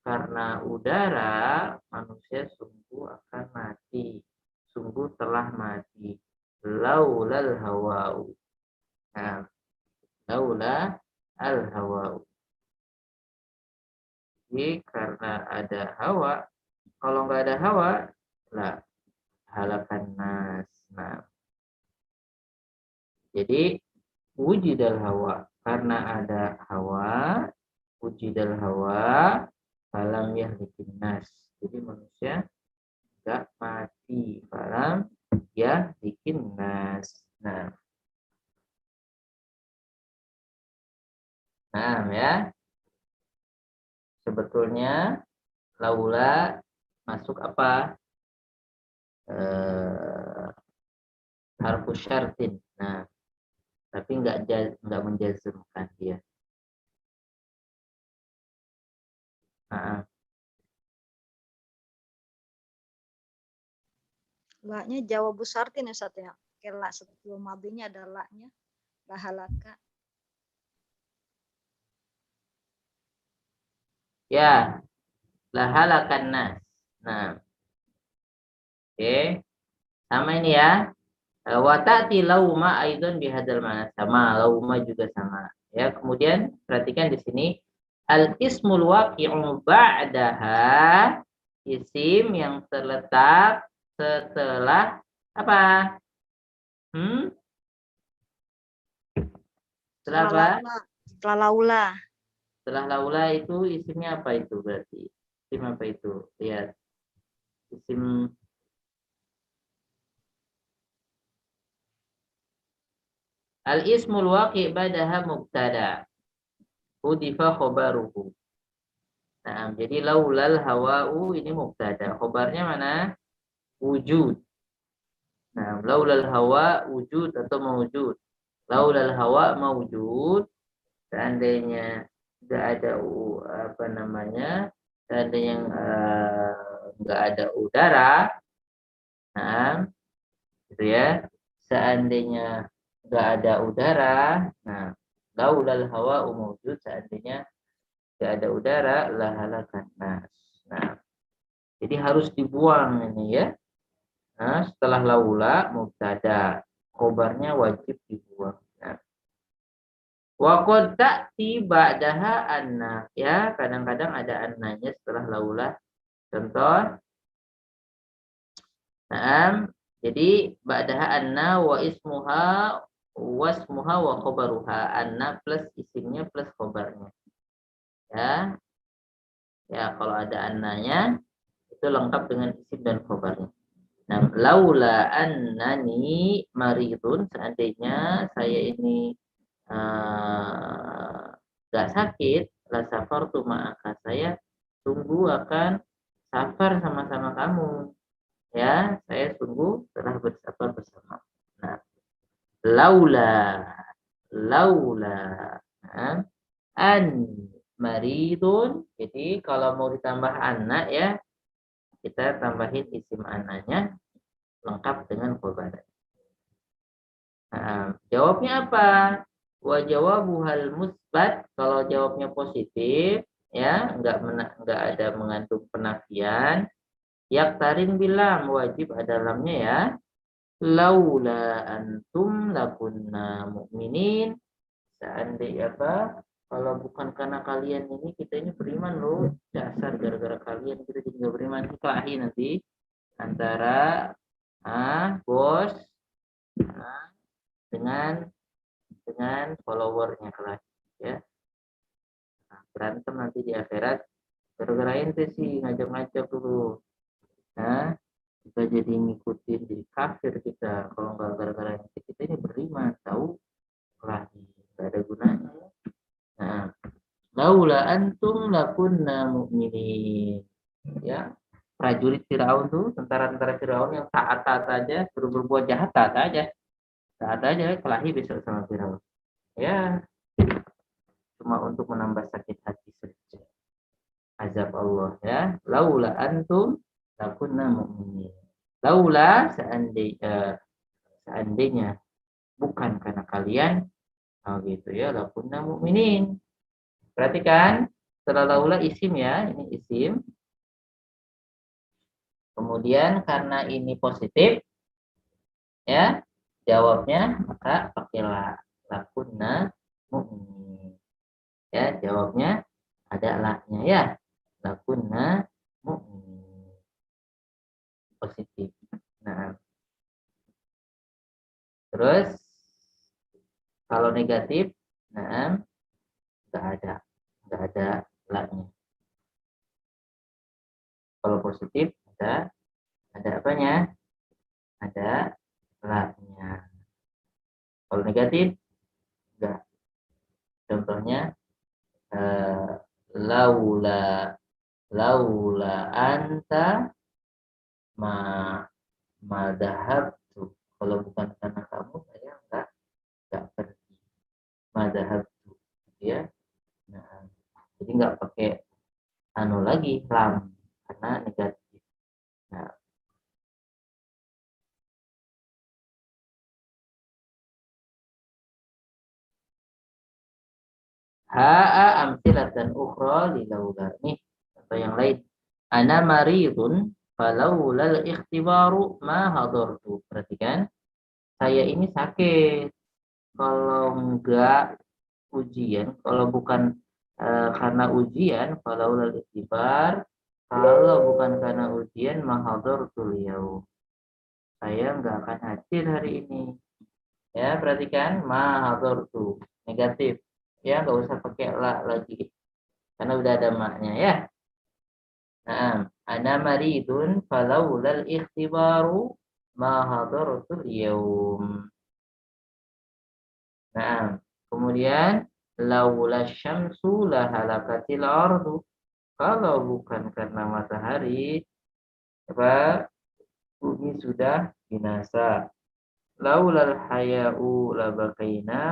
karena udara, manusia sungguh akan mati. Sungguh telah mati. Laulal hawa'u. Nah, laula al-hawa'u. Jadi karena ada hawa, kalau nggak ada hawa, lah halakan nas. Nah, jadi wujudal hawa, karena ada hawa, wujudal hawa, falam yahlikin nas. Jadi manusia nggak mati, falam yahlikin nas. Nah ya, sebetulnya laula masuk apa? Harfu syartin. Nah, tapi nggak menjazmkan dia. Nah, La-nya jawabu syartin ya Ustaz ya. Kela sebelum madinya ada la-nya. La halaka. ya, lahalakan nas. Nah, oke. Sama ini ya. Watati lauma aidon bihadzal mana, sama lauma juga sama. Ya, kemudian perhatikan di sini al ismul waqi'u ba'daha, isim yang terletak setelah apa? Setelah apa? Setelah laula. Setelah laula itu isimnya apa itu berarti? Isim apa itu? Lihat. Isim al-ismul waqi' ba'daha mubtada. Udifa khobaruhu. Nah, jadi laulal hawa'u ini mubtada. Khobarnya mana? Wujud. Nah, laulal hawa wujud atau mawujud. Laulal hawa mawujud. Seandainya nggak ada apa namanya? Seandainya nggak ada udara. Nah, gitu ya. Seandainya nggak ada udara, nah laulal hawa mawjud, seandainya nggak ada udara la halakan nas. Nah, jadi harus dibuang ini ya. Nah, setelah laula mubtada, khobarnya wajib dibuang. Nah, wa qad ta'ti ba'daha anna, ya, kadang-kadang ada annanya setelah laula. Contoh, nah, jadi ba'daha anna wa ismuha wasmuha wa khobaruha. Anna plus isimnya plus khobarnya. Ya. Ya, kalau ada annanya itu lengkap dengan isim dan khobarnya. Nah, laula annani maridun, seandainya saya ini gak sakit, la safartu ma'aka, saya tunggu akan safar sama-sama kamu. Ya, saya sungguh telah bersafar bersama. Nah, laula an maridun. Jadi kalau mau ditambah anak ya, kita tambahin isim anaknya lengkap dengan khobar. Nah, jawabnya apa? Wa jawabu hal musbat, kalau jawabnya positif ya, enggak ada mengandung penafian. Yaktarin bilam, wajib ada lamnya ya. Laula antum lakunna mu'minin. Seandainya apa? Kalau bukan karena kalian ini, kita ini beriman loh. Dasar gara-gara kalian kita jadi nggak beriman. Kelahi nanti antara bos dengan followernya kelahi ya. Nah, berantem nanti di akhirat gara-gara ente sih ngajak-ngajak dulu. Nah, kita jadi ngikutin, jadi kafir kita. Kalau nggak gara-gara kita ini beriman, tahu kelahi, nggak ada gunanya. Nah, laula antum lakunna mu'minin. Ya, prajurit Firaun tuh, tentara-tentara Firaun yang taat-taat aja, berbuat jahat taat aja kelahi besok sama Firaun. Ya, cuma untuk menambah sakit hati saja. Azab Allah ya. Laula antum lakunna mu'minin. Laula seandainya bukan karena kalian, gitu ya, lakunna mu'minin. Perhatikan, setelah laula isim ya, ini isim. Kemudian karena ini positif, ya, jawabnya maka pakailah lakunna mu'minin. Ya, jawabnya ada lahnya ya. lakunna mu'minin. Positif. Nah, terus kalau negatif, nah, nggak ada la-nya. Kalau positif ada apanya? Ada la-nya. Kalau negatif, enggak. Contohnya, laula anta ma dhahabtu. Kalau bukan karena kamu, saya enggak pergi. Ma dhahabtu, ya. Nah, jadi enggak pakai anu lagi, lam, karena negatif. Nah, ha'a amsilatan ukhra li laula. Nih, contoh yang lain. Ana maridun falaulal ikhtibaru ma hadartu. Perhatikan, saya ini sakit. Kalau enggak ujian, kalau bukan karena ujian, falaulal ikhtibar, kalau bukan karena ujian, ma hadartu yaum. Saya enggak akan hadir hari ini. Ya, perhatikan, ma hadartu. Negatif. Ya, nggak usah pakai la lagi karena udah ada maknya ya. Nah, ana maridun falaulal ikhtibaru ma hadartul yaum. Nah, kemudian laula syamsu la halakatil ardu. Kalau bukan karena matahari, apa, bumi sudah binasa. Laulal haya'u la bakaina.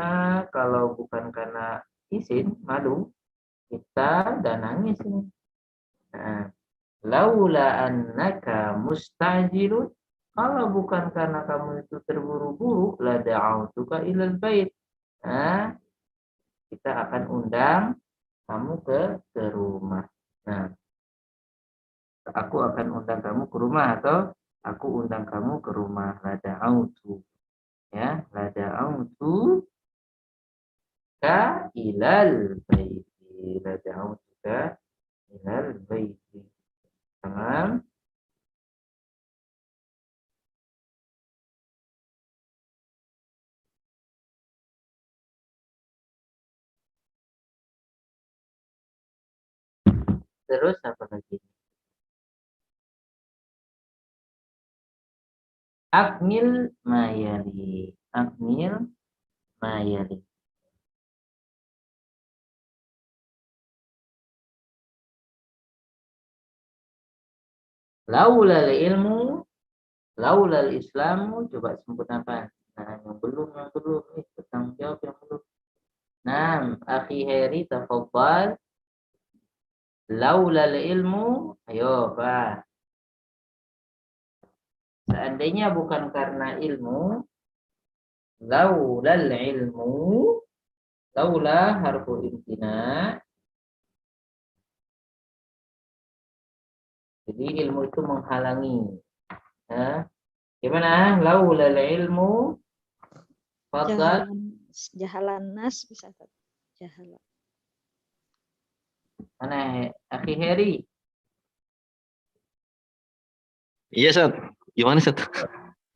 Kalau bukan karena izin, malu, kita dan nangis ini. Nah, laula annaka mustajilun. Kalau bukan karena kamu itu terburu-buru, la da'autuka ilal bait. Nah, kita akan undang kamu ke rumah. Nah, aku akan undang kamu ke rumah atau aku undang kamu ke rumah. La da'autu. Ya, la da'autu ka ilal bait. La da'autuka ilal bait. Tamam. Terus apa lagi? Akmil mayali. Akmil mayali. Laulal ilmu, laulal islamu, coba sempurnakan. Nah, yang belum, nih, bertanggung jawab yang belum. Nah, akhi Heri, tafadhal. Laulal ilmu, ayo, Pak. Seandainya bukan karena ilmu, laulal ilmu, laula harfu imtina. Jadi ilmu itu menghalangi. Nah, gimana? Laulal ilmu, fadhal. Jahalan nas bisa jahalan. Mana akhi Heri? Iya, Sat. Gimana, Sat?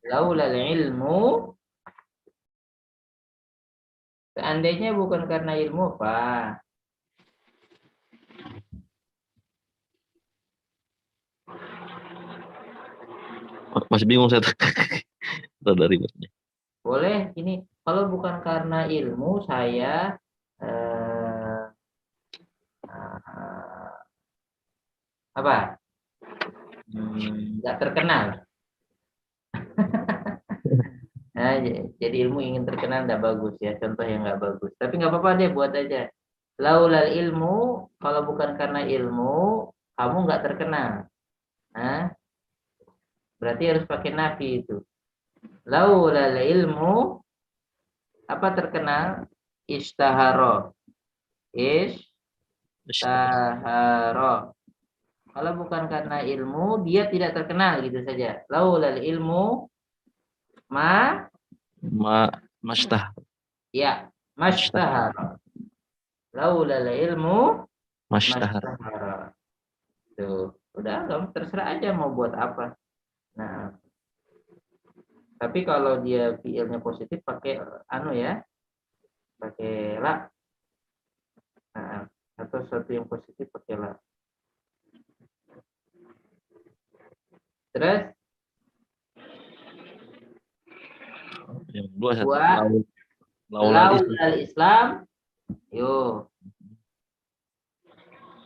Laulal ilmu, seandainya bukan karena ilmu, Pak. Masih bingung, Sat. Rada ribetnya. Boleh, ini kalau bukan karena ilmu, saya apa? Nggak terkenal. Nah, jadi ilmu ingin terkenal nggak bagus ya, contoh yang nggak bagus. Tapi nggak apa-apa deh, buat aja. Laulal ilmu, kalau bukan karena ilmu, kamu nggak terkenal. Nah, berarti harus pakai nafi itu. Laulal ilmu, apa terkenal? Ishtaharo. Ishtaharo. Kalau bukan karena ilmu, dia tidak terkenal gitu saja. Laulal ilmu, Mashtah. ya, mashtahara. Laulal ilmu, Mashtahar. mashtahara. Tuh, udah kamu terserah aja mau buat apa. Nah, tapi kalau dia fiilnya positif pakai ya, pakai la. Nah, atau sesuatu yang positif pakai la. Terus Yang kedua Ustaz. Dua. Laulal Islam. laulal Islam. Yo.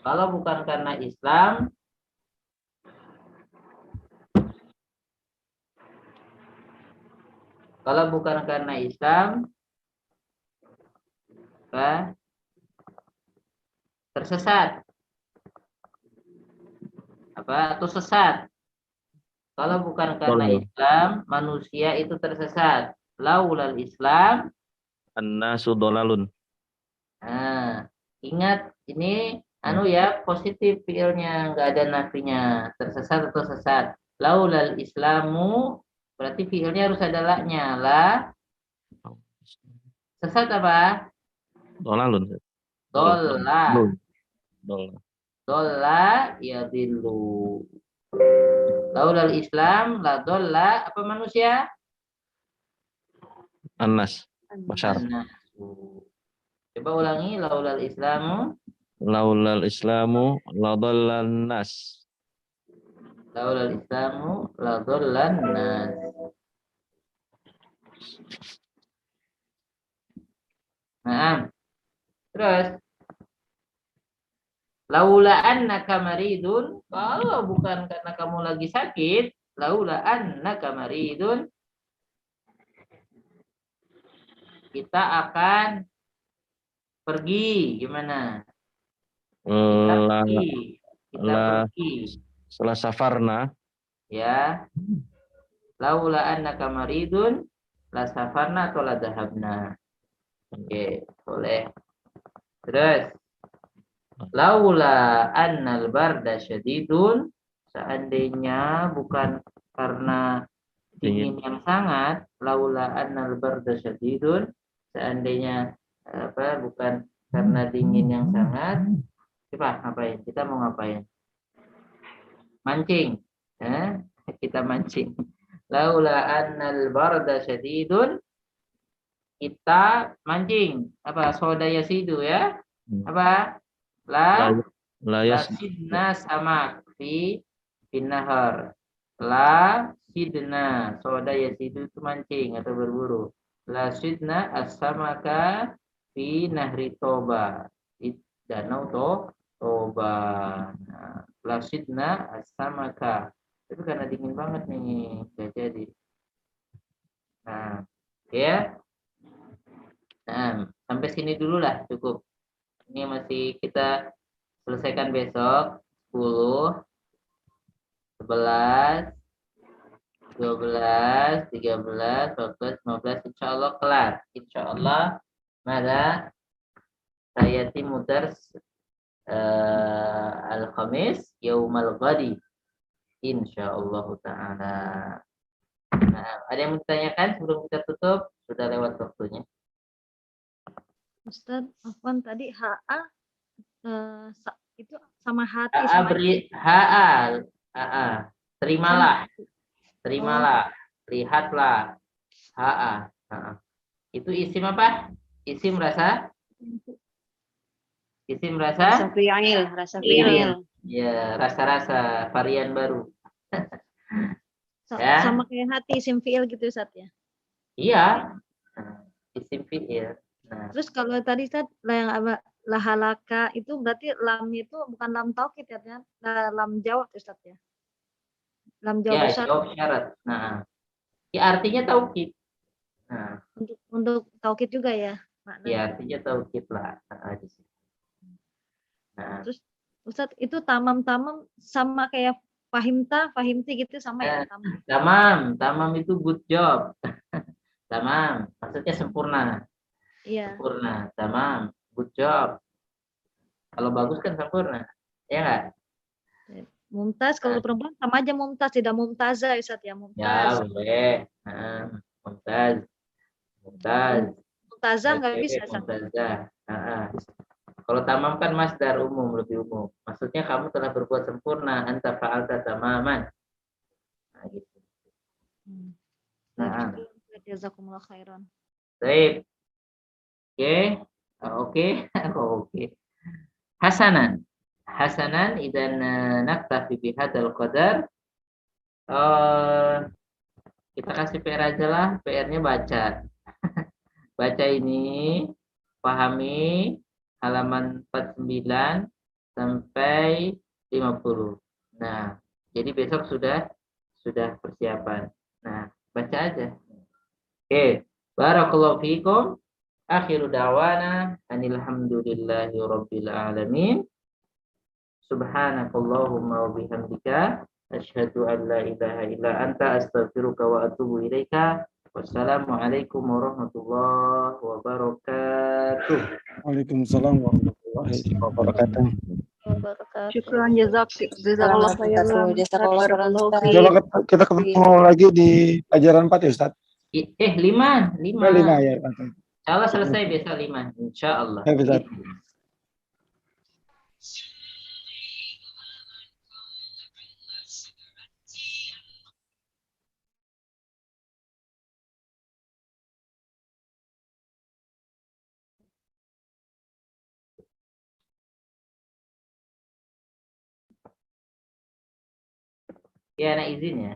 Kalau bukan karena Islam, apa? Tersesat. Apa? Atau sesat. Kalau bukan karena Islam, manusia itu tersesat. Laulal Islam. An-nasu dolalun. Nah, ingat ini ya positif fiilnya, nggak ada nafinya, tersesat atau sesat. Laulal Islamu berarti fiilnya harus ada la-nya. La. Sesat apa? Dolalun. Dolla. Dola. Dolla yadillu. Laulal Islam la dolla apa manusia? An-nas. Bashar. An-nasu. Coba ulangi, laulal Islamu. Laulal Islamu la dollan nas. Laulal Islamu la dollan nas. Nah, terus laula annaka maridun, kalau bukan karena kamu lagi sakit, laula annaka maridun, kita akan pergi. Gimana? Kita pergi. Setelah safarna. Ya. Laula annaka maridun la safarna atau la dahabna. Oke, boleh. Terus laula annal barda syadidun, seandainya bukan karena dingin yang sangat, laula annal barda syadidun, seandainya bukan karena dingin yang sangat, coba ngapain? Kita mau ngapain? Mancing. Kita mancing. Laula annal barda syadidun, kita mancing. Apa? Soda yasidu ya? Apa? La sidna samak fi nahar. La sidna, soda yasidu itu mancing atau berburu. La sidna as-samaka fi nahri Toba, di danau Toba. Nah, la sidna as-samaka. Itu karena dingin banget nih, gak jadi. Nah, ya. Nah, sampai sini dulu lah, cukup. Ini masih kita selesaikan besok. 10, 11, 12, 13, 14, 15, insya Allah kelar. Insya Allah mada sayati mudars al-khamis yaumal ghadi. Insya Allah ta'ala. Nah, ada yang mau ditanyakan sebelum kita tutup? Sudah lewat waktunya. Ustaz, Afwan tadi HA itu sama hati HA sama beri HA. Terimalah. Lihatlah. HA. Itu isim apa? Isim rasa? Isim rasa? Rasa fi'il. Ya, rasa-rasa varian baru. Ya. sama kayak hati isim fi'il gitu Ustaz ya. Iya. Isim fi'il. Nah, Terus kalau tadi Ustaz yang lahalaka itu berarti lamnya itu bukan lam taukid ya, lam jawab Ustaz ya. Lam jawab syarat. Jawab syarat. Nah, ya artinya taukid. Nah, untuk taukid juga ya maknanya. ya artinya taukid lah. Nah, terus Ustaz itu tamam sama kayak fahimti gitu sama ya tamam itu good job. Tamam, maksudnya sempurna. Iya. Sempurna, tamam, good job. Kalau bagus kan sempurna, ya nggak? Mumtaz kalau perempuan sama aja mumtaz, tidak mumtazah Ustaz ya, mumtaz. Ya boleh, mumtaz. Mumtazah nggak bisa. Mumtazah. Kalau tamam kan masdar umum, lebih umum. Maksudnya kamu telah berbuat sempurna, anta fa'alta tamaman. Nah, gitu. Nah, Jazakumullah khairan. baik. Oke. Oke. Oke. Hasanan. Hasanan idan naktafi bihadzal qadar. Kita kasih PR aja lah. PR-nya baca. Baca ini, pahami halaman 49 sampai 50. Nah, jadi besok sudah persiapan. Nah, baca aja. Oke. Barakallahu fiikum. Akhiru da'wana anil hamdulillahi rabbil alamin. Subhanakallahumma wa bihamdika asyhadu an la ilaha illa anta astaghfiruka wa atubu ilaika. Wassalamualaikum warahmatullahi wabarakatuh. Waalaikumsalam warahmatullahi wabarakatuh. Syukran jazakallah khairan. Jazakallah khairan, Ustaz. Coba kita ketemu lagi di pelajaran 4 ya Ustaz. 5. 5 ya. Insyaallah selesai besok 5. Insyaallah. Ya, Ustaz. Ya, anak izin ya.